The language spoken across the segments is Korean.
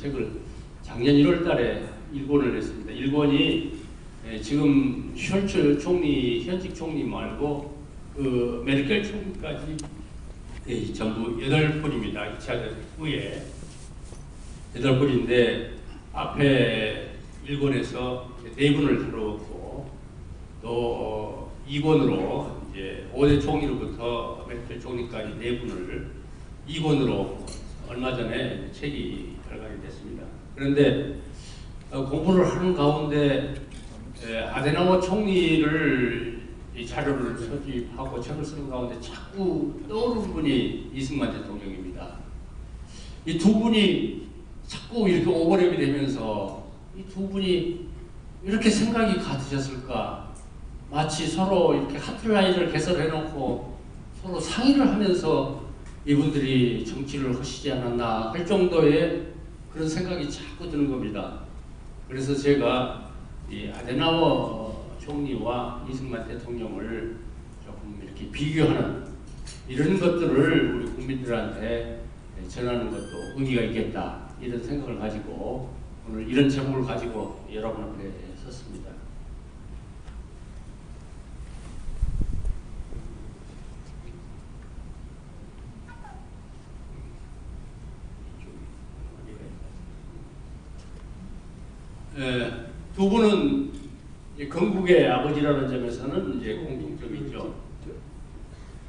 책을 작년 1월 달에 일권을 했습니다. 일권이 지금 숄츠 총리, 현직 총리 말고 그 메르켈 총리까지 전부 8분입니다. 2차 대전 후에 8분인데 앞에 1권에서 4분을 다루었고 또 2권으로 이제 5대 총리로부터 메르켈 총리까지 4분을 2권으로 얼마 전에 책이 발간이 됐습니다. 그런데 공부를 하는 가운데 아데나워 총리를 이 자료를 소집하고 책을 쓰는 가운데 자꾸 떠오르는 분이 이승만 대통령입니다. 이 두 분이 자꾸 이렇게 오버랩이 되면서 이 두 분이 이렇게 생각이 같으셨을까? 마치 서로 이렇게 하트라인을 개설해놓고 서로 상의를 하면서 이분들이 정치를 하시지 않았나 할 정도의 그런 생각이 자꾸 드는 겁니다. 그래서 제가 이 아데나워 총리와 이승만 대통령을 조금 이렇게 비교하는 이런 것들을 우리 국민들한테 전하는 것도 의미가 있겠다 이런 생각을 가지고 오늘 이런 제목을 가지고 여러분 앞에 섰습니다. 두 분은 건국의 아버지라는 점에서는 이제 공통점이 있죠.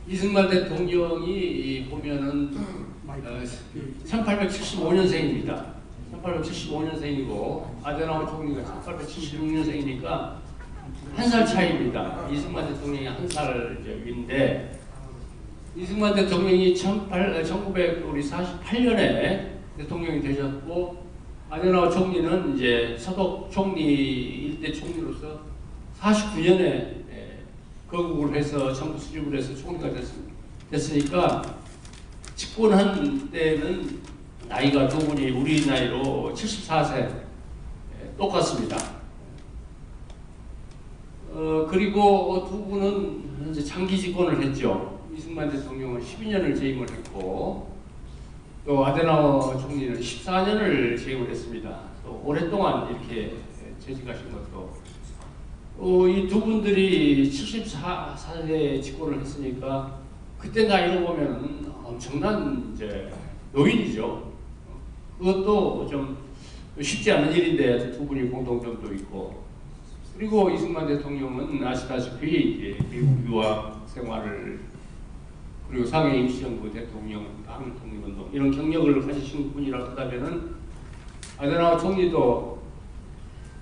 이승만 대통령이 보면은 1875년생입니다. 1875년생이고 아데나워 총리가 1876년생이니까 한 살 차이입니다. 이승만 대통령이 한 살 위인데 이승만 대통령이 1948년에 대통령이 되셨고 아데나워 총리는 이제 서독 총리 일대 총리로서 49년에 거국을 해서 정부 수립을 해서 총리가 됐으니까 집권한 때는 나이가 두 분이 우리 나이로 74세 똑같습니다. 그리고 두 분은 이제 장기 집권을 했죠. 이승만 대통령은 12년을 재임을 했고 또 아데나워 총리는 14년을 재임을 했습니다. 또 오랫동안 이렇게 재직하신 것도 이 두 분들이 74세에 집권을 했으니까 그때 나이로 보면 엄청난 이제 노인이죠. 그것도 좀 쉽지 않은 일인데 두 분이 공통점도 있고 그리고 이승만 대통령은 아시다시피 이제 미국 유학 생활을 그리고 상해 임시정부 대통령, 한국독립운동 이런 경력을 가지신 분이라고 한다면은 아데나워 총리도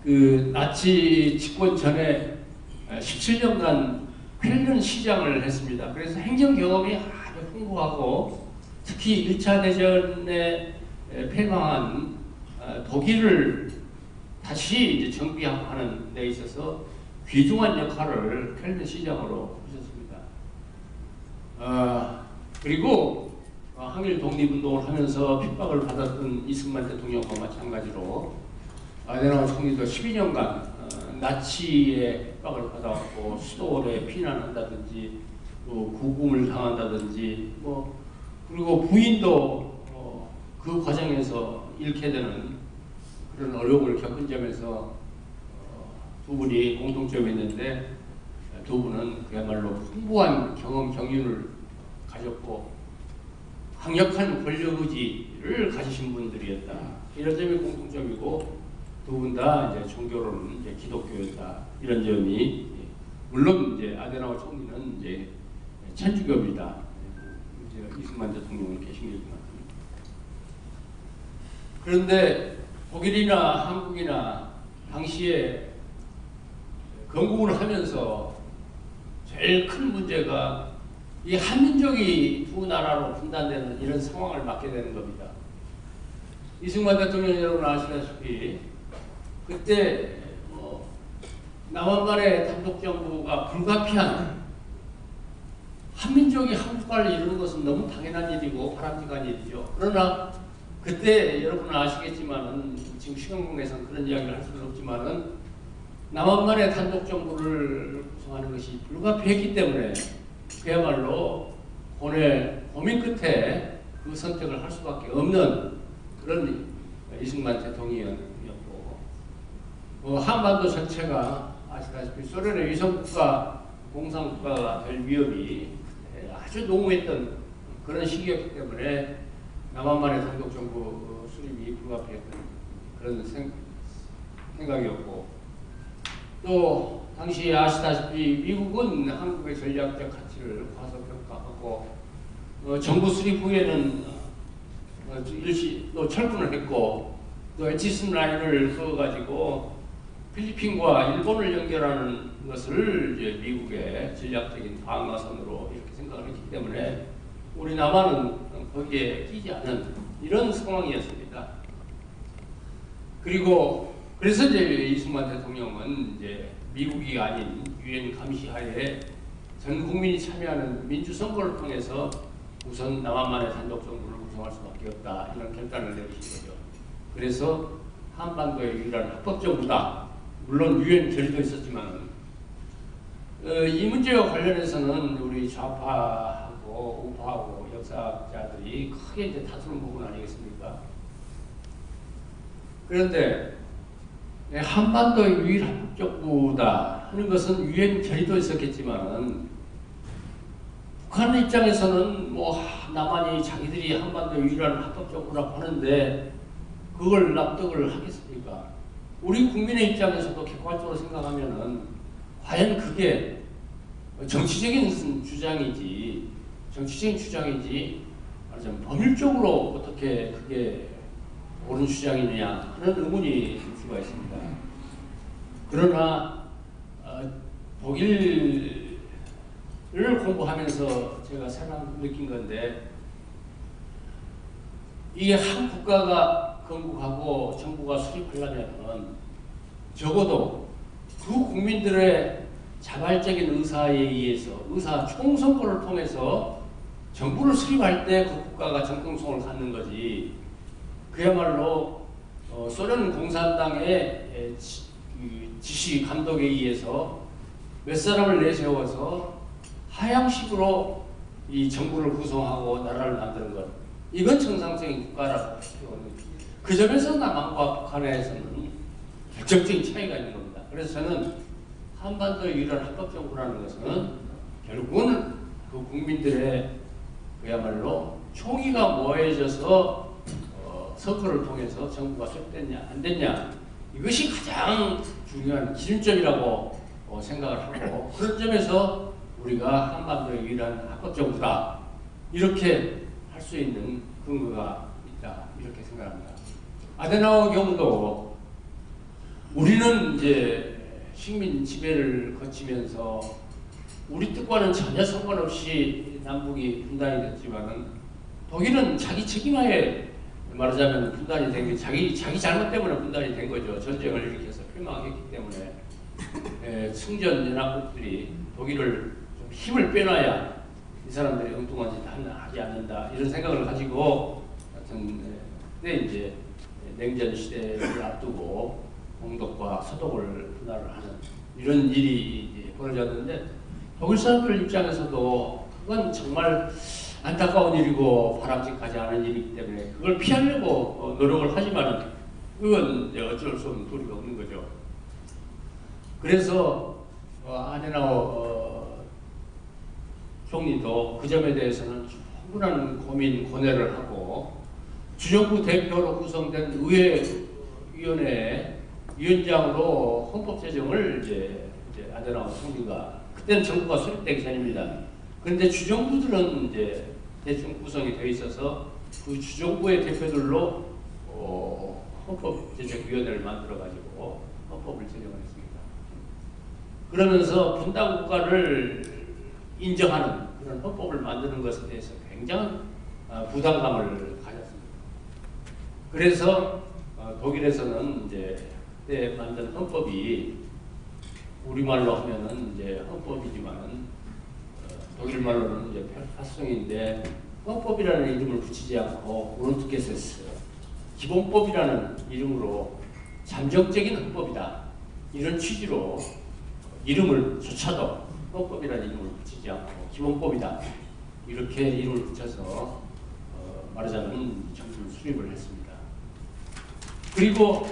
그 나치 집권 전에 17년간 펠른 시장을 했습니다. 그래서 행정 경험이 아주 풍부하고 특히 1차 대전에 패망한 독일을 다시 이제 정비하는 데 있어서 귀중한 역할을 펠른 시장으로 하셨습니다. 그리고 항일 독립운동을 하면서 핍박을 받았던 이승만 대통령과 마찬가지로 아데나워 총리도 12년간 나치의 핍박을 받아왔고 수도원에 피난한다든지 또 구금을 당한다든지 뭐 그리고 부인도 그 과정에서 잃게 되는 그런 어려움을 겪은 점에서 두 분이 공통점이 있는데 두 분은 그야말로 풍부한 경험 경륜을 가졌고 강력한 권력 의지를 가지신 분들이었다. 이런 점이 공통점이고 두 분 다 이제 종교로는 이제 기독교였다. 이런 점이 물론 이제 아데나워 총리는 이제 천주교입니다. 이제 이승만 대통령을 이렇게 신경만 그런데 독일이나 한국이나 당시에 건국을 하면서 제일 큰 문제가 이 한민족이 두 나라로 분단되는 이런 상황을 맞게 되는 겁니다. 이승만 대통령 여러분 아시다시피 그때 남한간의 단독정부가 불가피한 한민족이 한국가를 이루는 것은 너무 당연한 일이고 바람직한 일이죠. 그러나 그때 여러분은 아시겠지만은 지금 시간 내에서는 그런 이야기를 할 수는 없지만은 남한만의 단독정부를 구성하는 것이 불가피했기 때문에 그야말로 고민 끝에 그 선택을 할 수밖에 없는 그런 이승만 대통령이었고, 한반도 전체가 아시다시피 소련의 위성국가, 공산국가가 될 위협이 아주 농후했던 그런 시기였기 때문에 남한만의 단독정부 수립이 불가피했던 그런 생각이었고, 또 당시 아시다시피 미국은 한국의 전략적 가치를 과소평가하고 정부 수립 후에는 일시 또 철분을 했고, 또 에치슨 라인을 그어가지고 필리핀과 일본을 연결하는 것을 이제 미국의 전략적인 방어선으로 이렇게 생각을 했기 때문에 우리 남한은 거기에 끼지 않은 이런 상황이었습니다. 그리고 그래서 이제 이승만 대통령은 이제 미국이 아닌 유엔 감시하에 전 국민이 참여하는 민주선거를 통해서 우선 남한만의 단독 정부를 구성할 수밖에 없다, 이런 결단을 내리신 거죠. 그래서 한반도의 유일한 합법 정부다. 물론 유엔 결의도 있었지만 이 문제와 관련해서는 우리 좌파하고 우파하고 역사학자들이 크게 이제 다투는 부분 아니겠습니까? 그런데 한반도의 유일한 합법 정부다 하는 것은 유엔 결의도 있었겠지만, 북한 입장에서는 뭐 남한이 자기들이 한반도 유일한 합법 정부라고 하는데 그걸 납득을 하겠습니까? 우리 국민의 입장에서도 객관적으로 생각하면은 과연 그게 정치적인 주장이지 말하자면 법률적으로 어떻게 그게 옳은 주장이냐 하는 의문이 들 수가 있습니다. 그러나 독일을 공부하면서 제가 새삼 느낀 건데, 이게 한 국가가 건국하고 정부가 수립하려면 적어도 그 국민들의 자발적인 의사에 의해서 의사 총선거를 통해서 정부를 수립할 때 그 국가가 정통성을 갖는 거지, 그야말로 소련 공산당의 지시 감독에 의해서 몇 사람을 내세워서 하향식으로 이 정부를 구성하고 나라를 만드는 것, 이건 정상적인 국가라고 할 수 없는, 그 점에서 남한과 북한에서는 결정적인 차이가 있는 겁니다. 그래서 저는 한반도의 유일한 합법 정부라는 것은 결국은 그 국민들의 그야말로 총의가 모여져서 선거를 통해서 정부가 수립됐냐 안 됐냐, 이것이 가장 중요한 기준점이라고 생각을 하고, 그런 점에서 우리가 한반도의 유일한 합법 정부다 이렇게 할 수 있는 근거가 있다, 이렇게 생각합니다. 아데나우어 경우도 우리는 이제 식민 지배를 거치면서 우리 뜻과는 전혀 상관없이 남북이 분단이 됐지만은, 독일은 자기 책임하에 말하자면 분단이 된 게 자기 잘못 때문에 분단이 된 거죠. 전쟁을 일으켜서 패망했기 때문에 승전 연합국들이 독일을 좀 힘을 빼놔야 이 사람들이 엉뚱한 짓 하지 않는다, 이런 생각을 가지고 하여튼 그때 이제 냉전 시대를 앞두고 동독과 서독을 분할을 하는 이런 일이 이제 벌어졌는데, 독일 사람들 입장에서도 그건 정말 안타까운 일이고 바람직하지 않은 일이기 때문에 그걸 피하려고 노력을 하지만 그건 이제 어쩔 수 없는 도리가 없는 거죠. 그래서 아데나우어 총리도 그 점에 대해서는 충분한 고민, 고뇌를 하고 주정부 대표로 구성된 의회위원회 위원장으로 헌법 제정을 이제 아데나우어 총리가, 그때는 정부가 수립되기 전입니다. 그런데 주정부들은 이제 대충 구성이 되어 있어서 그 주정부의 대표들로 헌법제정위원회를 만들어가지고 헌법을 제정을 했습니다. 그러면서 분단 국가를 인정하는 그런 헌법을 만드는 것에 대해서 굉장한 부담감을 가졌습니다. 그래서 독일에서는 이제 그때 만든 헌법이 우리말로 하면은 이제 헌법이지만은 독일 말로는 이제 파송인데, 헌법이라는 이름을 붙이지 않고 그룬트게세스, 기본법이라는 이름으로 잠정적인 헌법이다, 이런 취지로 이름을 조차도 헌법이라는 이름을 붙이지 않고 기본법이다, 이렇게 이름을 붙여서 말하자면 정부를 수립을 했습니다. 그리고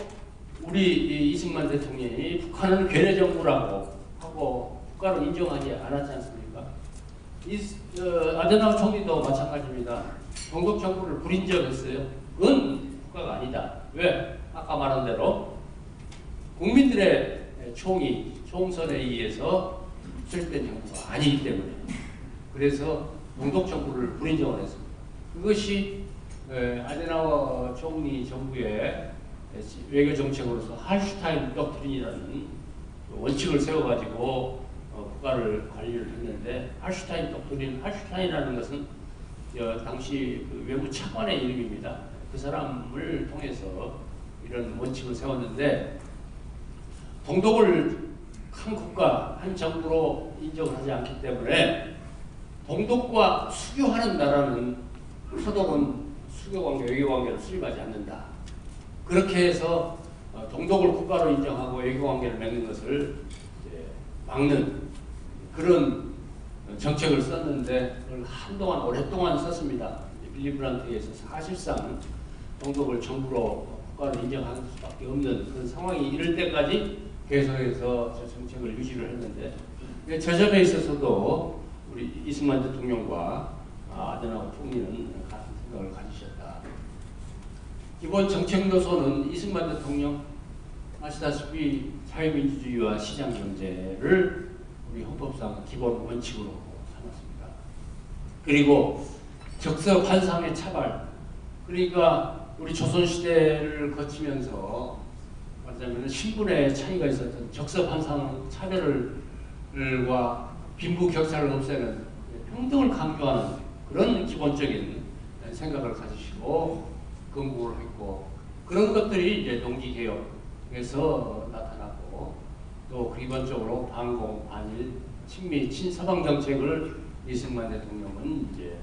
우리 이승만 대통령이 북한은 괴뢰 정부라고 하고 국가로 인정하지 않았지 않습니까? 아데나우 총리도 마찬가지입니다. 동독 정부를 불인정했어요. 그건 국가가 아니다. 왜? 아까 말한 대로 국민들의 총선에 의해서 설립된 정부가 아니기 때문에, 그래서 동독 정부를 불인정을 했습니다. 그것이 아데나우 총리 정부의 외교 정책으로서 할슈타인 독트린이라는 원칙을 세워가지고 국가를 관리를 했는데, 할슈타인이라는 것은 당시 그 외무 차관의 이름입니다. 그 사람을 통해서 이런 원칙을 세웠는데, 동독을 한 국가, 한 정부로 인정을 하지 않기 때문에 동독과 수교하는 나라는 서독은 수교관계, 외교관계를 수립하지 않는다. 그렇게 해서 동독을 국가로 인정하고 외교관계를 맺는 것을 막는 그런 정책을 썼는데, 그걸 한동안 오랫동안 썼습니다. 빌리 브란트에 의해서 사실상 동독을 정부로 국가로 인정하는 수밖에 없는 그런 상황이 이를 때까지 계속해서 저 정책을 유지를 했는데, 저 점에 있어서도 우리 이승만 대통령과 아데나우 총리는 같은 생각을 가지셨다. 기본 정책 노선은 이승만 대통령 아시다시피 자유민주주의와 시장경제를 우리 헌법상 기본 원칙으로 삼았습니다. 그리고 적서반상의 차발, 그러니까 우리 조선시대를 거치면서 말하자면 신분의 차이가 있었던 적서반상 차별과 빈부격차를 없애는 평등을 강조하는 그런 기본적인 생각을 가지시고 건국을 했고, 그런 것들이 이제 농지개혁에서 나타났고, 또 기본적으로 반공, 반일, 친미, 친서방 정책을 이승만 대통령은 이제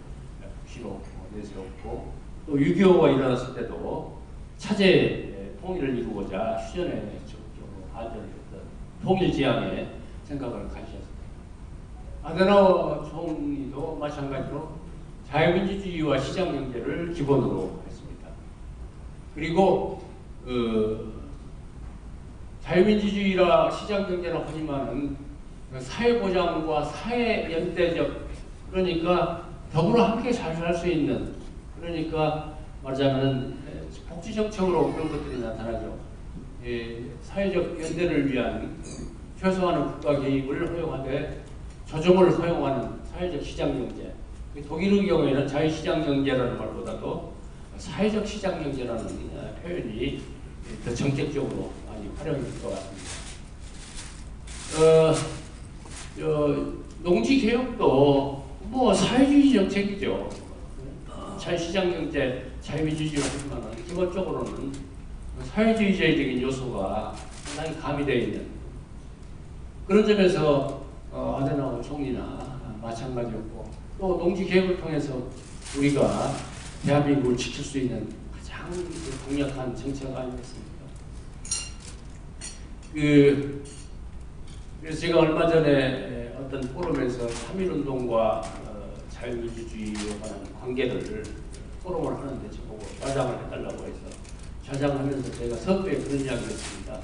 시로 내세웠고, 또 6.25가 일어났을 때도 차제 통일을 이루고자 휴전에 적극적으로 반대했던 통일지향의 생각을 가지셨습니다. 아데나우 총리도 마찬가지로 자유민주주의와 시장경제를 기본으로 했습니다. 그리고 자유민주주의라 시장경제라 하지만은 사회보장과 사회연대적, 그러니까 더불어 함께 잘 살 수 있는, 그러니까 말하자면 복지정책으로 그런 것들이 나타나죠. 사회적 연대를 위한 최소한의 국가 개입을 허용하되 조정을 허용하는 사회적 시장경제. 독일의 경우에는 자유시장경제라는 말보다도 사회적 시장경제라는 표현이 더 정책적으로 많이 활용이 될 것 같습니다. 농지개혁도 뭐 사회주의 정책이죠. 자유시장경제, 자유민주주의를 하지만 기본적으로는 사회주의적인 요소가 상당히 가미되어 있는 그런 점에서 아데나우 총리나 마찬가지였고, 또 농지개혁을 통해서 우리가 대한민국을 지킬 수 있는 가장 강력한 정책 아니겠습니까? 그래서 제가 얼마 전에 어떤 포럼에서 3.1운동과 자유민주주의에 관한 관계를 포럼을 하는데 저보고 좌장을 해달라고 해서 좌장하면서 제가 선배에 그런 이야기를 했습니다.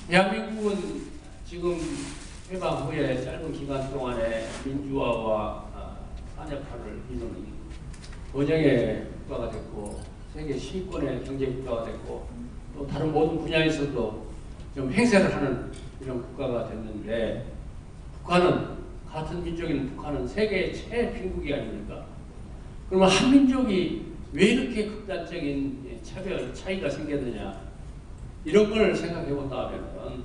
대한민국은 지금 해방 후에 짧은 기간 동안에 민주화와 산업화를 이루는 번영의 국가가 됐고, 세계 신권의 경제 국가가 됐고, 또 다른 모든 분야에서도 좀 행세를 하는 이런 국가가 됐는데, 북한은, 같은 민족인 북한은 세계 최빈국이 아닙니까? 그러면 한민족이 왜 이렇게 극단적인 차이가 생겼느냐, 이런 걸 생각해 본다 하면은,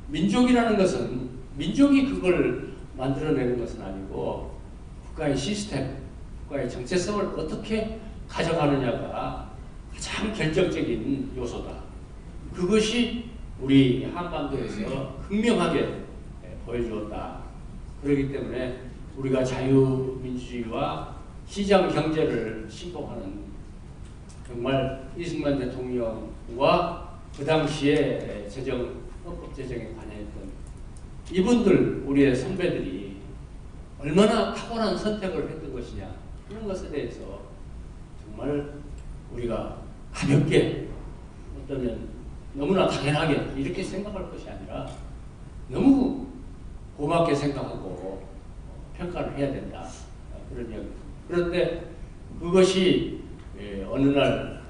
민족이라는 것은 민족이 그걸 만들어내는 것은 아니고 국가의 시스템, 국가의 정체성을 어떻게 가져가느냐가 가장 결정적인 요소다. 그것이 우리 한반도에서 극명하게 보여주었다. 그렇기 때문에 우리가 자유민주주의와 시장경제를 신봉하는, 정말 이승만 대통령과 그 당시에 헌법 제정에 관여했던 이분들, 우리의 선배들이 얼마나 탁월한 선택을 했던 것이냐, 그런 것에 대해서 정말 우리가 가볍게 어쩌면 너무나 당연하게 이렇게 생각할 것이 아니라 너무 고맙게 생각하고 평가를 해야 된다. 그런 이야기. 그런데 그것이 어느 날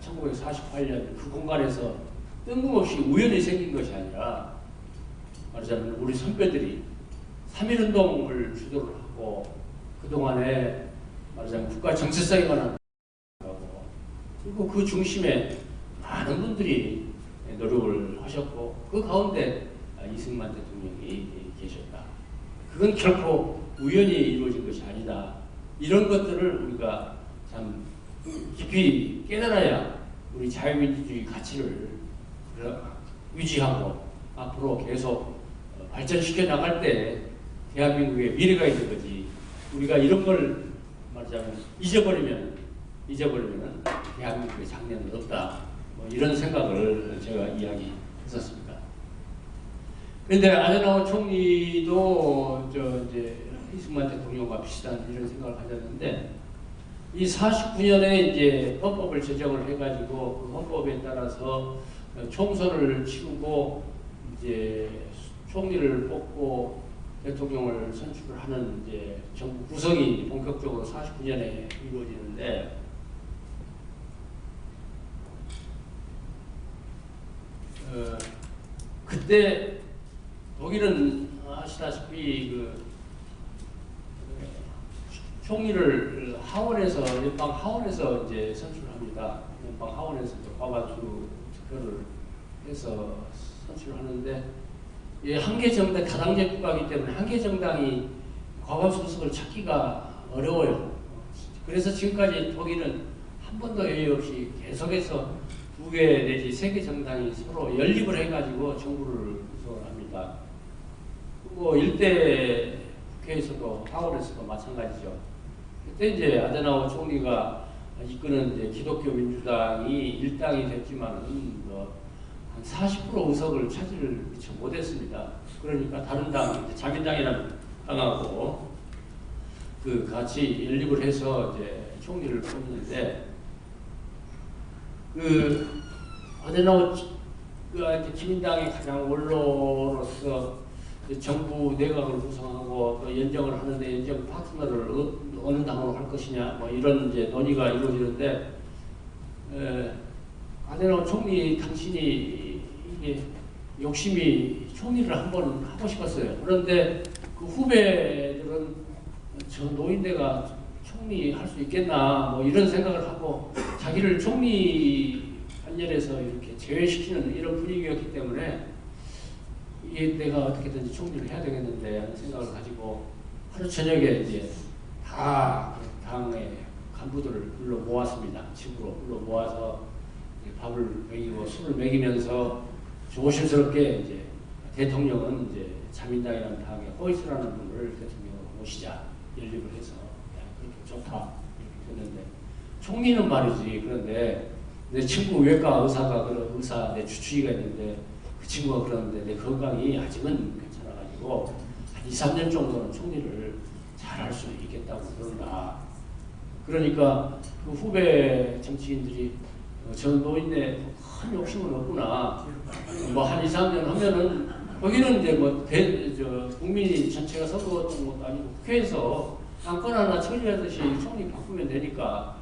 1948년 그 공간에서 뜬금없이 우연히 생긴 것이 아니라 말하자면 우리 선배들이 3.1운동을 주도를 하고 그동안에 말하자면 국가 정체성에 관한 하고 그리고 그 중심에 많은 분들이 노력을 하셨고 그 가운데 이승만 대통령이 계셨다. 그건 결코 우연히 이루어진 것이 아니다. 이런 것들을 우리가 참 깊이 깨달아야 우리 자유민주주의 가치를 유지하고 앞으로 계속 발전시켜 나갈 때 대한민국의 미래가 있는 거지. 우리가 이런 걸 말하자면 잊어버리면 대한민국의 장래는 없다. 이런 생각을 제가 이야기했었습니다. 그런데 아데나워 총리도 이제 이승만 대통령과 비슷한 이런 생각을 가졌는데 이 49년에 이제 헌법을 제정을 해가지고 그 헌법에 따라서 총선을 치르고 이제 총리를 뽑고 대통령을 선출을 하는 이제 정부 구성이 본격적으로 49년에 이루어지는데 그때 독일은 아시다시피 그 총리를 하원에서 연방 하원에서 이제 선출합니다. 연방 하원에서 과반수 투표를 해서 선출하는데 한개 정당 다당제 국가이기 때문에 한개 정당이 과반수 의석을 찾기가 어려워요. 그래서 지금까지 독일은 한 번도 예외 없이 계속해서 2개 내지 3개 정당이 서로 연립을 해가지고 정부를 구성을 합니다. 그리고 일대 국회에서도 하원에서도 마찬가지죠. 그때 이제 아데나워 총리가 이끄는 이제 기독교 민주당이 일당이 됐지만은 한 40% 의석을 차지를 미처 못했습니다. 그러니까 다른 당, 이제 자민당이라는 당하고 그 같이 연립을 해서 이제 총리를 뽑는데 그 아데나워 그 기민당의 가장 원로로서 정부 내각을 구성하고 또 연정을 하는데 연정 파트너를 어느 당으로 할 것이냐 이런 이제 논의가 이루어지는데 아데나워 총리 당신이 이게 욕심이 총리를 한번 하고 싶었어요. 그런데 그 후배들은 저 노인네가 총리 할 수 있겠나 이런 생각을 하고 자기를 총리 판열에서 이렇게 제외시키는 이런 분위기였기 때문에 이게 내가 어떻게든지 총리를 해야 되겠는데 하는 생각을 가지고 하루 저녁에 이제 다 당의 간부들을 불러 모았습니다. 집으로 불러 모아서 밥을 먹이고 술을 먹이면서 조심스럽게 이제 대통령은 이제 자민당이라는 당의 호이스라는 분을 대통령으로 모시자 연립을 해서 그렇게 좋다 이렇게 됐는데 총리는 말이지. 그런데 내 친구 외과 의사가 그런 의사 내 주치의가 있는데 그 친구가 그러는데 내 건강이 아직은 괜찮아가지고 한 2, 3년 정도는 총리를 잘할 수 있겠다고 그런다. 그러니까 그 후배 정치인들이 저 노인네 큰 욕심은 없구나. 한 2, 3년 하면은 거기는 이제 국민이 전체가 선거했던 것도 아니고 국회에서 안건 하나 처리하듯이 총리 바꾸면 되니까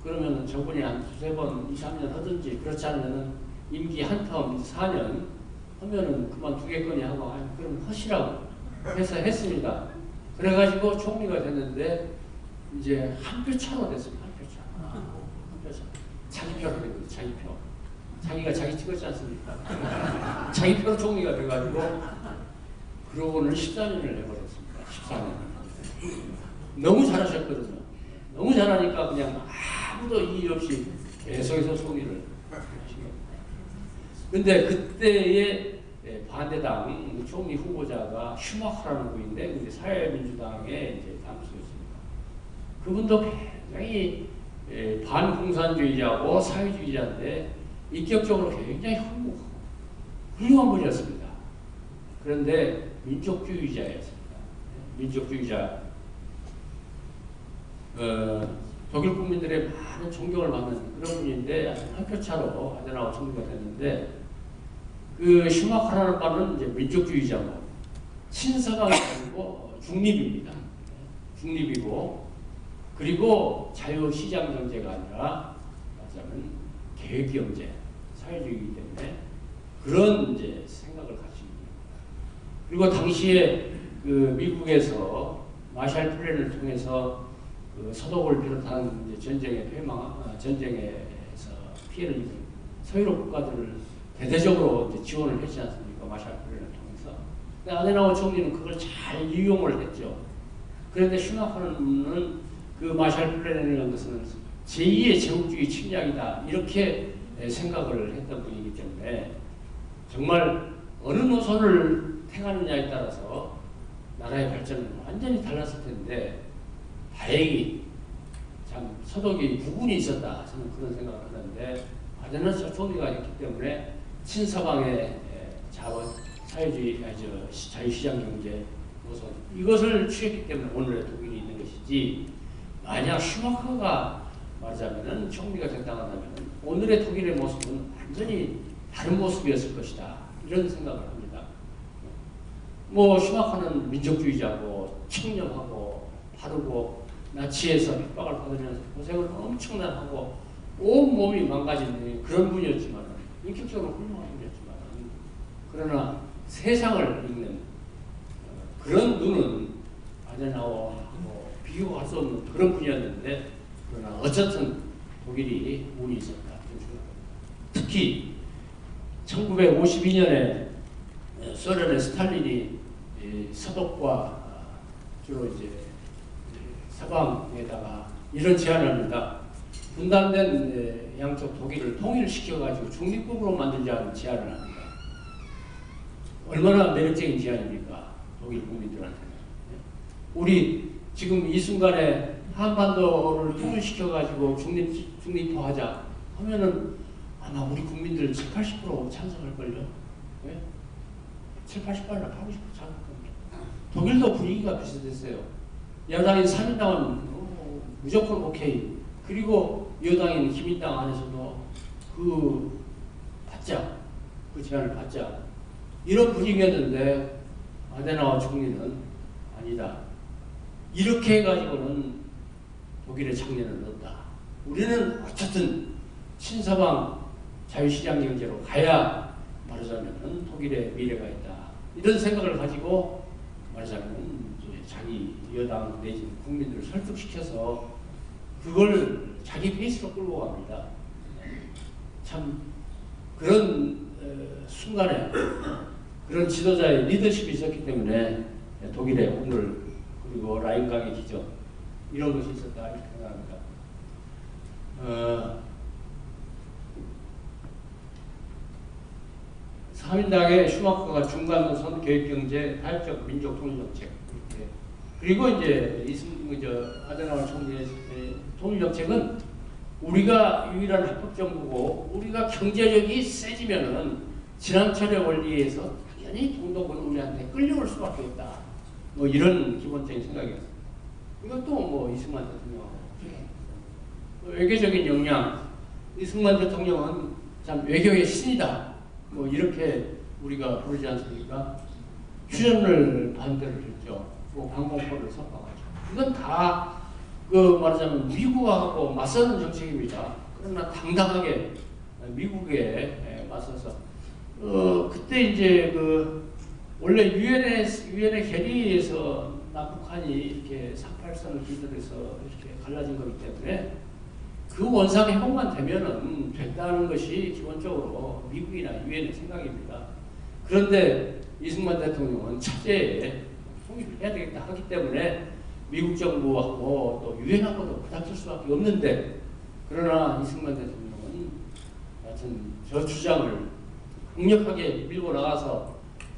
그러면 정권이 한 2, 3번, 2, 3년 하든지 그렇지 않으면은 임기 한 텀 4년 하면은 그만두겠거니 하고 그럼 하시라고 해서 했습니다. 그래가지고 총리가 됐는데 이제 한 표 차로 됐습니다. 한 표 차. 한 표 차. 자기 표로 된 거죠. 자기 표. 자기가 자기 찍었지 않습니까? 자기 표로 총리가 돼가지고 그러고는 14년을 해버렸습니다. 14년. 너무 잘하셨거든요. 너무 잘하니까 그냥 아무도 이의 없이 계속해서 총리를 하신 겁니다. 근데 그때의 반대당 총리 후보자가 슈마커라는 분인데 근데 사회민주당의 이제 당수였습니다. 그분도 굉장히 반공산주의자고 사회주의자인데 인격적으로 굉장히 훌륭한 분이었습니다. 그런데 민족주의자였습니다. 민족주의자. 독일 국민들의 많은 존경을 받는 그런 분인데 한 표 차로 아데나우어 총리가 됐는데 그 슈마커라는 바는 이제 민족주의자고 친서방이 아니고 중립입니다. 중립이고 그리고 자유시장 경제가 아니라 말하자면 계획경제, 사회주의이기 때문에 그런 이제 생각을 가지고 그리고 당시에 그 미국에서 마샬 플랜을 통해서 그 서독을 비롯한 이제 전쟁에서 피해를 입은 서유럽 국가들을 대대적으로 이제 지원을 했지 않습니까? 마샬 플랜을 통해서. 근데 아데나우어 총리는 그걸 잘 이용을 했죠. 그런데 슈마커는 그 마샬 플랜이라는 것은 제2의 제국주의 침략이다 이렇게 생각을 했던 분이기 때문에 정말 어느 노선을 택하느냐에 따라서 나라의 발전은 완전히 달랐을 텐데 다행히 참 서독이 구분이 있었다 저는 그런 생각을 하는데 아데나우어 총리가 있기 때문에 친서방의 사회주의 자유시장 경제 노선 이것을 취했기 때문에 오늘의 독일이 있는 것이지 만약 슈마커가 말하자면은 총리가 됐다면 오늘의 독일의 모습은 완전히 다른 모습이었을 것이다 이런 생각을 합니다. 뭐 슈마커는 민족주의자고 청렴하고 바르고 나치에서 핍박을 받으면서 고생을 엄청나게 하고 온 몸이 망가진 그런 분이었지만 인격적으로 훌륭한 분이었지만 그러나 세상을 읽는 그런 눈은 아데나우어하고 비교할 수 없는 그런 분이었는데 그러나 어쨌든 독일이 운이 있었다. 특히 1952년에 소련의 스탈린이 서독과 주로 이제 서방에다가 이런 제안을 합니다. 분단된 양쪽 독일을 통일시켜가지고 중립국으로 만들자는 제안을 합니다. 얼마나 매력적인 제안입니까? 독일 국민들한테는. 우리 지금 이 순간에 한반도를 통일시켜가지고 중립화하자 하면은 아마 우리 국민들 7, 80% 찬성할걸요? 네? 7, 80%나 80% 찬성할 겁니다. 독일도 분위기가 비슷했어요. 야당인 3인당은 무조건 오케이. 그리고 여당인 기민당 안에서도 그 제안을 받자. 이런 분위기였는데 아데나우어 총리는 아니다. 이렇게 해가지고는 독일의 장래는 없다. 우리는 어쨌든 친서방 자유시장 경제로 가야 말하자면 독일의 미래가 있다. 이런 생각을 가지고 말하자면 자기 여당 내지 국민들을 설득시켜서 그걸 자기 페이스로 끌고 갑니다. 참 그런 순간에 그런 지도자의 리더십이 있었기 때문에 독일의 오늘 그리고 라인강의 기적 이런 것이 있었다 이렇게 생각합니다. 사민당의 슈마커가 중간노선 계획경제 타협적 민족 통일정책 이렇게 그리고 이제 아데나우어 총리의 통일정책은 우리가 유일한 합법정부고 우리가 경제력이 세지면은 지난철의 원리에서 당연히 동독은 우리한테 끌려올 수밖에 없다. 뭐 이런 기본적인 생각이었습니다. 이것도 뭐 이승만 대통령하고 외교적인 역량 이승만 대통령은 참 외교의 신이다. 뭐 이렇게 우리가 부르지 않습니까? 휴전을 반대를 했죠. 뭐 방공포를 선포하죠. 이건 다 그 말하자면 미국하고 맞서는 정책입니다. 그러나 당당하게 미국에 맞서서 그때 이제 그 원래 유엔의 결의에서 남북한이 이렇게 3·8선을 기준해서 이렇게 갈라진 거기 때문에 그 원상 회복만 되면은 된다는 것이 기본적으로 미국이나 유엔의 생각입니다. 그런데 이승만 대통령은 차제에 통일을 해야 되겠다 하기 때문에 미국 정부하고 또 유엔하고도 부닥칠 수밖에 없는데 그러나 이승만 대통령은 하여튼 저 주장을 강력하게 밀고 나가서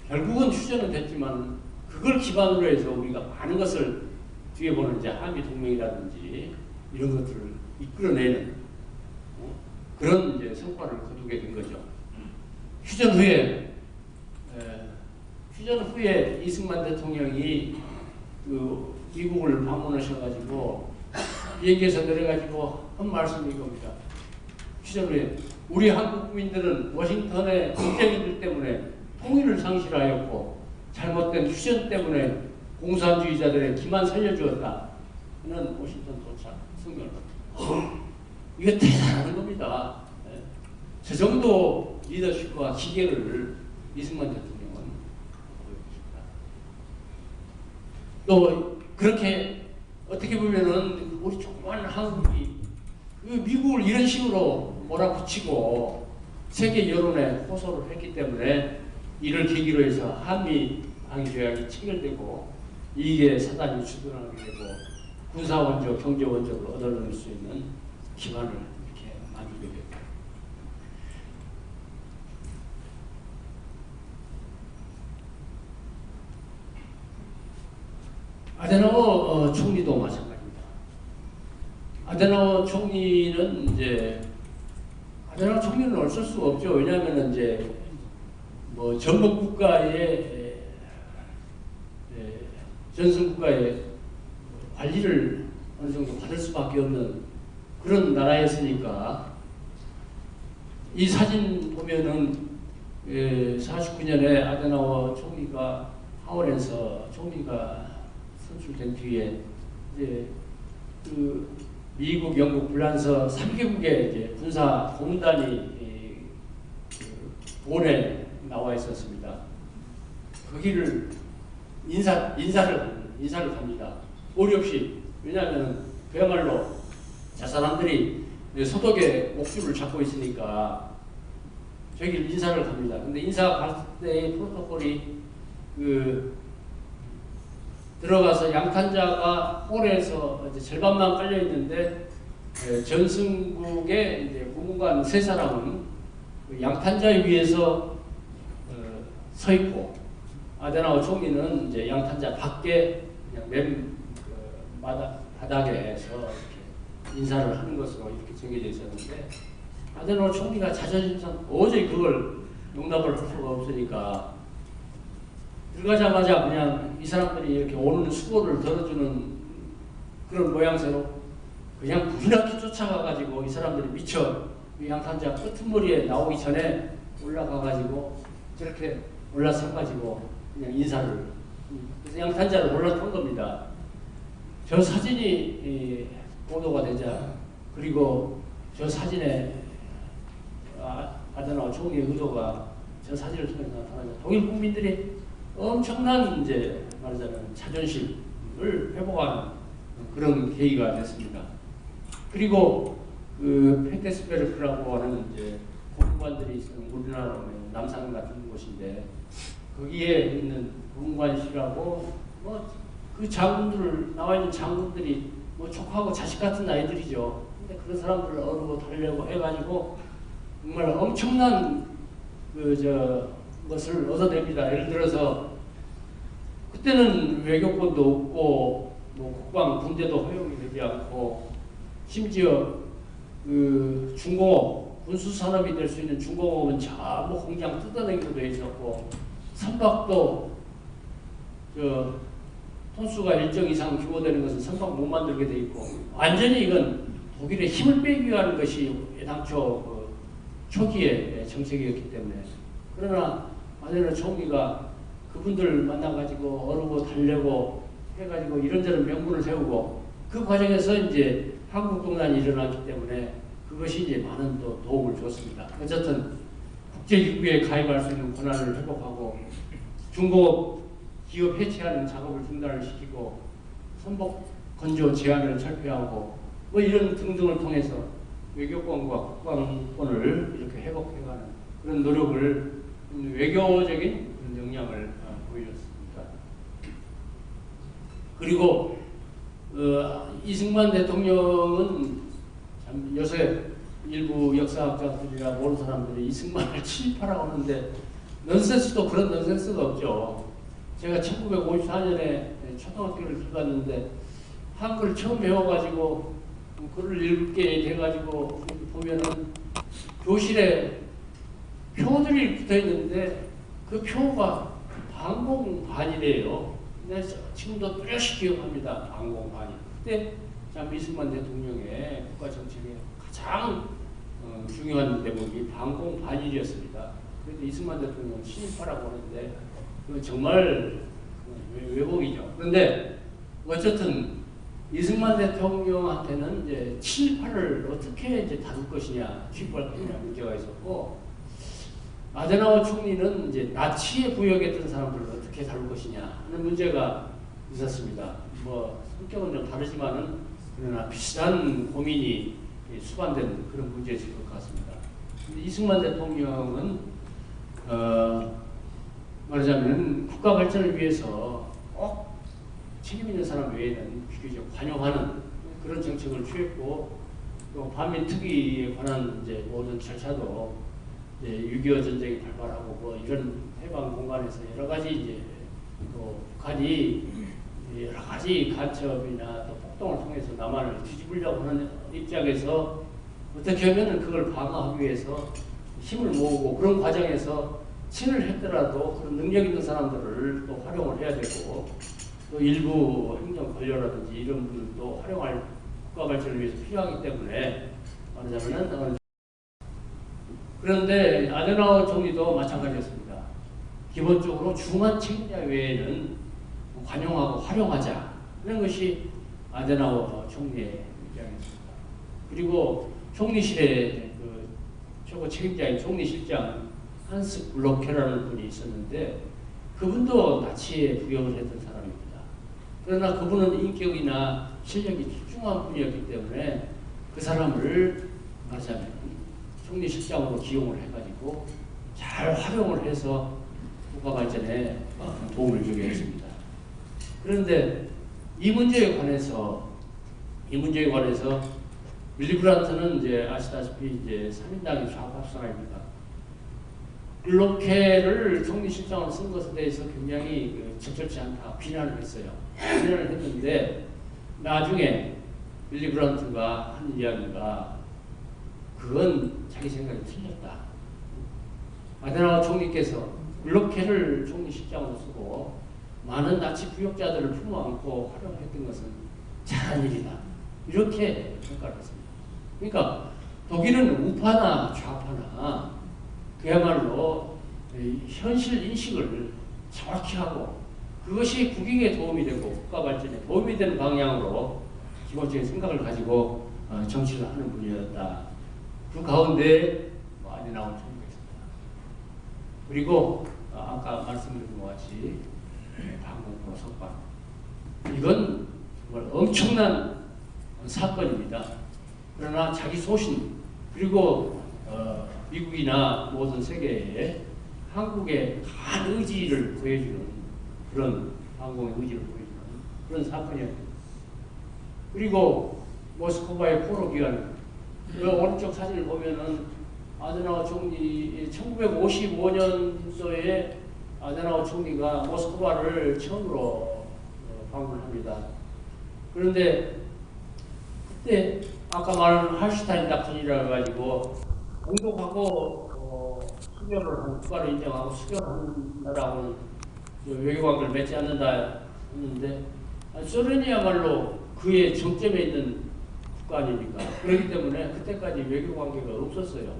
결국은 휴전은 됐지만 그걸 기반으로 해서 우리가 많은 것을 뒤에 보는 이제 한미 동맹이라든지 이런 것들을 이끌어내는 그런 이제 성과를 거두게 된 거죠. 휴전 후에 이승만 대통령이 그 미국을 방문하셔가지고 비행기에서 내려가지고 한 말씀이 이겁니다. 시절에 우리 한국 국민들은 워싱턴의 국제인들 때문에 통일을 상실하였고 잘못된 휴전 때문에 공산주의자들의 기만 살려주었다. 는 워싱턴 도착 성명을 이게 대단한 겁니다. 네. 저 정도 리더십과 기계를 이승만 대통령은 보여줍니다. 또 그렇게 어떻게 보면은 우리 조그만 한국이 그 미국을 이런 식으로 몰아붙이고 세계 여론에 호소를 했기 때문에 이를 계기로 해서 한미 방위 조약이 체결되고 이게 사단이 주둔하게 되고 군사 원조, 경제 원조를 얻어낼 수 있는 기반을 이렇게 만들게 됩니다. 아데나워 총리도 마찬가지입니다. 아데나워 총리는 아데나워 총리는 어쩔 수가 없죠. 왜냐하면 이제 뭐 전범 국가의 전승 국가의 관리를 어느 정도 받을 수밖에 없는 그런 나라였으니까 이 사진 보면은 49년에 아데나워 총리가 하원에서 총리가 선출된 뒤에 이제 그 미국, 영국, 불란서 3개국의 이제 군사 고문단이 본에 나와 있었습니다. 거기를 인사를 갑니다. 오리 없이. 왜냐하면 그야말로 저 사람들이 소독의 목줄을 잡고 있으니까 저기를 인사를 갑니다. 근데 인사 갈 때의 프로토콜이 들어가서 양탄자가 홀에서 이제 절반만 깔려 있는데 전승국의 이제 국무관 세 사람은 그 양탄자 위에서 서 있고 아데나워 총리는 이제 양탄자 밖에 그냥 맨 바닥에서 이렇게 인사를 하는 것으로 이렇게 정해져 있었는데 아데나워 총리가 자존심상 도저히 그걸 용납을 할 수가 없으니까 들어가자마자 그냥 이 사람들이 이렇게 오는 수고를 덜어주는 그런 모양새로 그냥 불나게 쫓아가가지고 이 사람들이 미쳐 양탄자 끄트머리에 나오기 전에 올라가가지고 저렇게 올라서가지고 그냥 인사를 그래서 양탄자를 올라탄 겁니다. 저 사진이 보도가 되자 그리고 저 사진에 아데나워 총리의 의도가 저 사진을 통해서 나타나자 독일 국민들이 엄청난 이제 말하자면 자존심을 회복하는 그런 계기가 됐습니다. 그리고 그 페테스베르크라고 하는 이제 고문관들이 있는 우리나라 남산 같은 곳인데 거기에 있는 고문관실하고 뭐 그 장군들 나와 있는 장군들이 뭐 족하고 자식 같은 아이들이죠. 근데 그런 사람들을 어르고 달려고 해가지고 정말 엄청난 것을 얻어냅니다. 예를 들어서 그때는 외교권도 없고 뭐 국방 군대도 허용이 되지 않고 심지어 그 중공업 군수 산업이 될 수 있는 중공업은 전부 공장 뜯어내기로 돼 있었고 선박도 톤수가 일정 이상 규모되는 것은 선박 못 만들게 돼 있고 완전히 이건 독일의 힘을 빼기 위한 것이 애당초 초기의 정책이었기 때문에 그러나 아데나워 총리가 그분들 만나가지고 어르고 달래고 해가지고 이런저런 명분을 세우고 그 과정에서 이제 한국동란이 일어났기 때문에 그것이 이제 많은 또 도움을 줬습니다. 어쨌든 국제기구에 가입할 수 있는 권한을 회복하고 중공업 기업 해체하는 작업을 중단을 시키고 선박 건조 제한을 철폐하고 뭐 이런 등등을 통해서 외교권과 국방권을 이렇게 회복해가는 그런 노력을 외교적인 그런 역량을 보여줬습니다. 그리고 이승만 대통령은 참 요새 일부 역사학자들이나 모르는 사람들이 이승만을 친일파라고 하는데 넌센스도 그런 넌센스가 없죠. 제가 1954년에 초등학교를 들어갔는데 한글 처음 배워가지고 글을 읽게 돼가지고 보면은 교실에 표들이 붙어있는데 그 표가 방공반이래요. 근데 지금도 뚜렷이 기억합니다. 방공반이. 그때 참 이승만 대통령의 국가 정책의 가장 중요한 대목이 반공 반일이었습니다. 그래도 이승만 대통령 친일파라고 하는데 그건 정말 왜곡이죠. 그런데 어쨌든 이승만 대통령한테는 이제 친일파를 어떻게 이제 다룰 것이냐, 취급할 것이냐 문제가 있었고, 아데나워 총리는 이제 나치에 부역했던 사람들을 어떻게 다룰 것이냐 하는 문제가 있었습니다. 뭐 성격은 좀 다르지만은 그러나 비슷한 고민이 수반된 그런 문제였을 것 같습니다. 근데 이승만 대통령은 말하자면 국가 발전을 위해서 꼭 책임 있는 사람 외에는 비교적 관용하는 그런 정책을 취했고, 또 반민 특위에 관한 이제 모든 절차도 이제 6.25 전쟁이 발발하고 뭐 이런 해방 공간에서 여러 가지 이제 또 북한이 여러 가지 간첩이나 또 폭동을 통해서 남한을 뒤집으려고 하는 입장에서 어떻게 하면 그걸 방어하기 위해서 힘을 모으고, 그런 과정에서 친을 했더라도 그런 능력 있는 사람들을 또 활용을 해야 되고, 또 일부 행정 관료라든지 이런 분들도 활용할 국가 발전을 위해서 필요하기 때문에 말하자면 그런데 아데나워 총리도 마찬가지였습니다. 기본적으로 중한 책임자 외에는 관용하고 활용하자, 그런 것이 아데나워 총리의 입장이었습니다. 그리고 총리실의 그 최고 책임자인 총리실장 한스 블로케라는 분이 있었는데 그분도 나치에 부역을 했던 사람입니다. 그러나 그분은 인격이나 실력이 출중한 분이었기 때문에 그 사람을 말하자면 총리실장으로 기용을 해가지고 잘 활용을 해서 국가 발전에 도움을 주게 했습니다. 그런데 이 문제에 관해서 윌리 브란트는 이제 아시다시피 이제 3인당의 좌파수상입니다. 블로케를 총리실장으로 쓴 것에 대해서 굉장히 적절치 않다 비난을 했어요. 비난을 했는데 나중에 윌리 브란트가 한 이야기가 그건 자기 생각이 틀렸다. 아데나워 총리께서 블로케를 총리실장으로 쓰고 많은 나치 부역자들을 품어안고 활용했던 것은 잘한 일이다. 이렇게 평가를 했습니다. 그러니까 독일은 우파나 좌파나 그야말로 현실 인식을 정확히 하고 그것이 국익에 도움이 되고 국가 발전에 도움이 되는 방향으로 기본적인 생각을 가지고 정치를 하는 분이었다. 그 가운데 아데나워 총리가 있습니다. 그리고 아까 말씀드린 것 같이 방공포 석방, 이건 정말 엄청난 사건입니다. 그러나 자기 소신, 그리고 미국이나 모든 세계에 한국의 강한 의지를 보여주는 그런 항공의 의지를 보여주는 그런 사건이었습니다. 그리고 모스크바의 포로 기간, 그 오른쪽 사진을 보면은 아데나워 총리 1955년도에 아데나워 총리가 모스크바를 처음으로 방문합니다. 그런데 그때 아까 말한 할슈타인 닥터린이라 가지고 공동하고 수교를 한 국가를 인정하고 수교하는 나라하고는 외교관계를 맺지 않는다 했는데 소련이야말로 그의 정점에 있는 국가 아닙니까? 그렇기 때문에 그때까지 외교관계가 없었어요.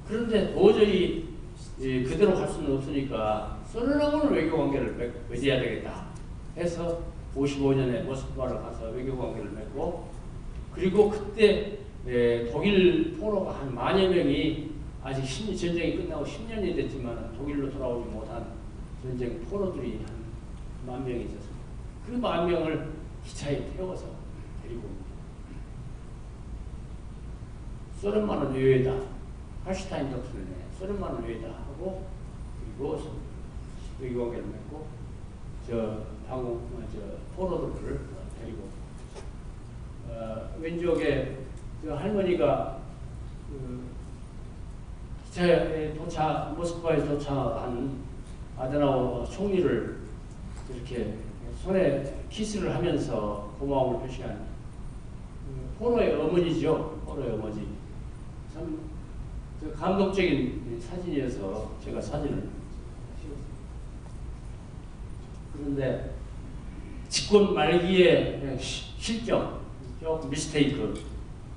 그런데 도저히 그대로 갈 수는 없으니까 소련하고는 외교관계를 맺어야 되겠다 해서 55년에 모스크바를 가서 외교관계를 맺고, 그리고 그때 독일 포로가 한 10,000여 명이 아직 전쟁이 끝나고 10년이 됐지만 독일로 돌아오지 못한 전쟁 포로들이 한 10,000명이 있었습니다. 그 10,000명을 기차에 태워서 데리고 옵니다. 소련만은 외회다. 할슈타인 덕분에 소련만은 외회다 하고, 그리고 외교관계를 맺고 포로들을 데리고 왼쪽에 할머니가 기차에 모스크바에 도착한 아데나워 총리를 이렇게 손에 키스를 하면서 고마움을 표시한 포로의 어머니죠. 포로의 어머니. 참 감동적인 사진이어서 제가 사진을 찍었습니다. 그런데 집권 말기의 실정, 조금 미스테이크.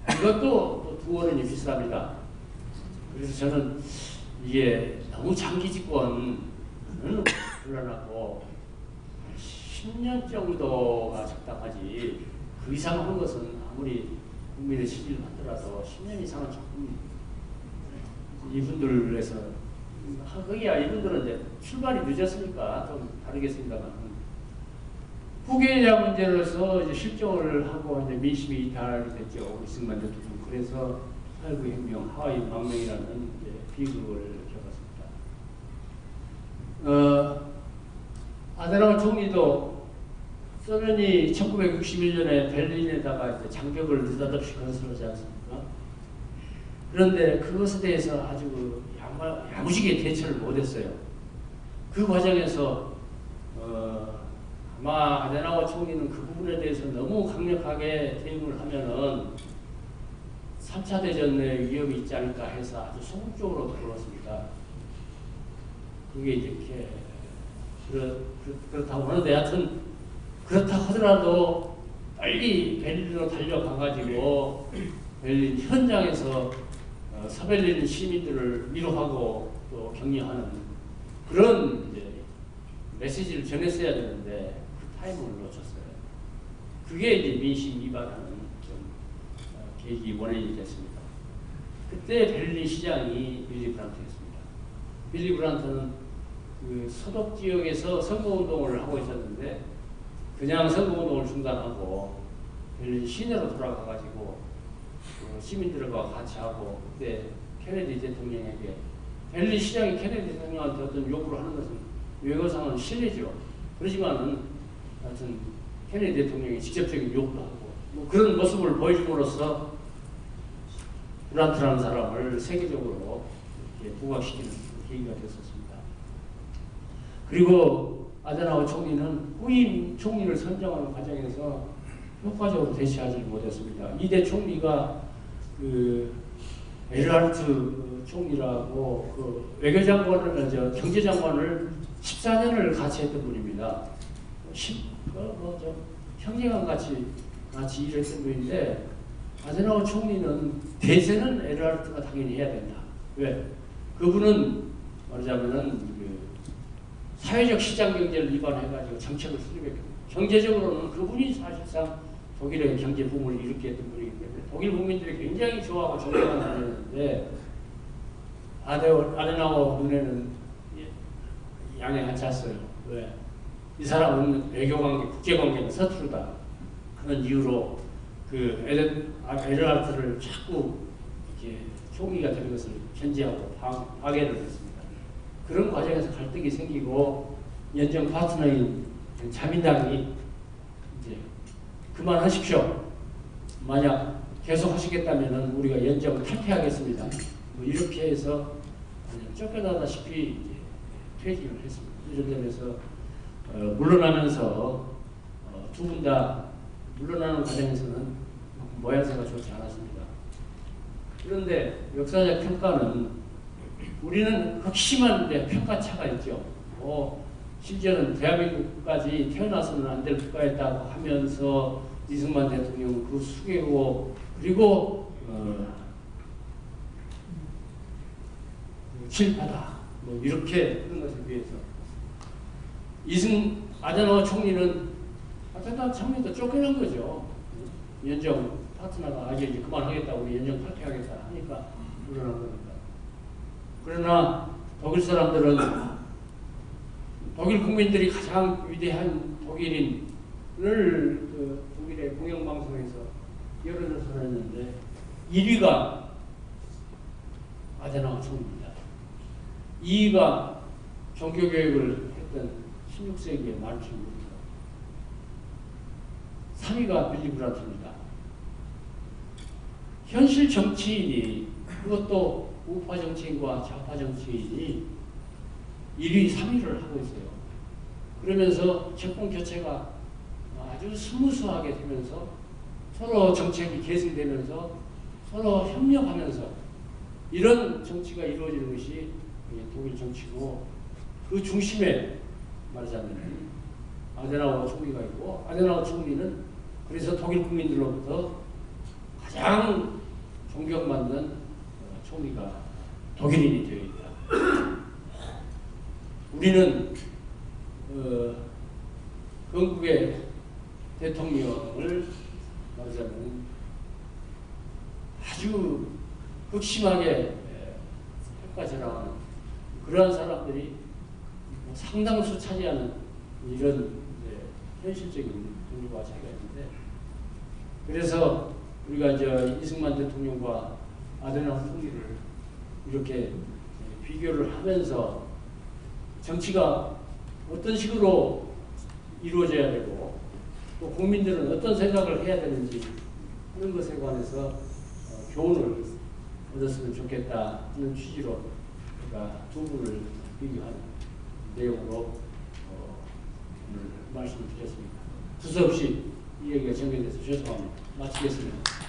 이것도 또 두 원이 비슷합니다. 그래서 저는 이게 너무 장기 집권은 곤란하고 10년 정도가 적당하지 그 이상 하는 것은 아무리 국민의 지지를 받더라도 10년 이상은 조금 이분들에서 거기야 이분들은 이제 출발이 늦었으니까 좀 다르겠습니다만 후계자 문제로서 이제 실종을 하고 이제 민심이 이탈이 됐죠. 이승만 대통령. 그래서 8.9 혁명, 하와이 망명이라는 이제 비극을 겪었습니다. 아데나우 총리도 소련이 1961년에 베를린에다가 이제 장벽을 느닷없이 건설하지 않습니까? 그런데 그것에 대해서 아주 야무지게 대처를 못했어요. 그 과정에서 아마 아데나우 총리는 그 부분에 대해서 너무 강력하게 대응을 하면은 3차 대전의 위협이 있지 않을까 해서 아주 소극적으로 들어왔습니다. 그게 이렇게 그렇다고 하는데 하여튼 그렇다 하더라도 빨리 베를린으로 달려가가지고 베를린 현장에서 서베를린 시민들을 위로하고 또 격려하는 그런 이제 메시지를 전했어야 되는데 그 타이밍을 놓쳤어요. 그게 이제 민심 위반하는 좀 계기 원인이 됐습니다. 그때 베를린 시장이 빌리 브란트였습니다. 빌리 브란트는 그 서독 지역에서 선거운동을 하고 있었는데 그냥 선거운동을 중단하고 베를린 시내로 돌아가가지고 시민들과 같이 하고 그때 케네디 대통령에게 베를린 시장이 케네디 대통령한테 어떤 요구를 하는 것은 외교상은 실례죠. 그렇지만은 하여튼 케네디 대통령이 직접적인 요구도 하고 뭐 그런 모습을 보여줌으로써 브란트라는 사람을 세계적으로 이렇게 부각시키는 계기가 됐었습니다. 그리고 아데나우 총리는 후임 총리를 선정하는 과정에서 효과적으로 대처하지 못했습니다. 이대 총리가 그 에르하르트 총리라고 그 외교장관을 경제장관을 14년을 같이 했던 분입니다. 형제간 같이 일했던 분인데 아데나우 총리는 대세는 에르하르트가 당연히 해야 된다. 왜? 그분은 말하자면은 그 사회적 시장 경제를 위반해가지고 정책을 수립했고 경제적으로는 그분이 사실상 독일의 경제 붐을 일으켰던 분이기 때문에 독일 국민들이 굉장히 좋아하고 존경하는 분이었는데 아데나우 눈에는 양에 안 찼어요. 왜? 이 사람은 외교관계, 국제관계는 서투르다. 그런 이유로 그 에르하르트를 자꾸 이렇게 총리가 된 것을 견제하고 파괴를 했습니다. 그런 과정에서 갈등이 생기고 연정 파트너인 자민당이 이제 그만하십시오. 만약 계속 하시겠다면 우리가 연정 탈퇴하겠습니다. 뭐 이렇게 해서 쫓겨나다시피 퇴진을 했습니다. 이런 점에서 물러나면서 두 분 다 물러나는 과정에서는 모양새가 좋지 않았습니다. 그런데 역사적 평가는 우리는 극심한 평가차가 있죠. 심지어는 대한민국까지 태어나서는 안 될 국가였다고 하면서 이승만 대통령은 그 수개고 그리고 실패다. 뭐 이렇게 하는 것에 비해서 아데나우 총리는 아데나우 총리도 쫓겨난 거죠. 연정 파트너가 이제 그만하겠다, 우리 연정 탈퇴하겠다 하니까 물러난 겁니다. 그러나 독일 사람들은 독일 국민들이 가장 위대한 독일인을 그 독일의 공영방송에서 여러 조사를 했는데 1위가 아데나우 총리입니다. 2위가 종교교육을 했던 16세기의 마르틴입니다. 3위가 빌리 브란트입니다. 현실 정치인이 그것도 우파 정치인과 좌파 정치인이 1위, 3위를 하고 있어요. 그러면서 정권 교체가 아주 스무스하게 되면서 서로 정책이 계승되면서 서로 협력하면서 이런 정치가 이루어지는 것이 독일 정치고 그 중심에 말하자면 아데나우 총리가 있고 아데나우 총리는 그래서 독일 국민들로부터 가장 존경받는 총리가 독일인이 되어 있다. 우리는 건국의 대통령을 말하자면 아주 극심하게 평가절하하는 그러한 사람들이 상당수 차지하는 이런 현실적인 종류와 차이가 있는데, 그래서 우리가 이제 이승만 대통령과 아데나운 총리를 이렇게 비교를 하면서 정치가 어떤 식으로 이루어져야 되고 또 국민들은 어떤 생각을 해야 되는지 하는 것에 관해서 교훈을 얻었으면 좋겠다 하는 취지로 제가 두 분을 비교한 내용으로 오늘 말씀을 드렸습니다. 두서없이 이 얘기가 전개돼서 죄송합니다. 마치겠습니다.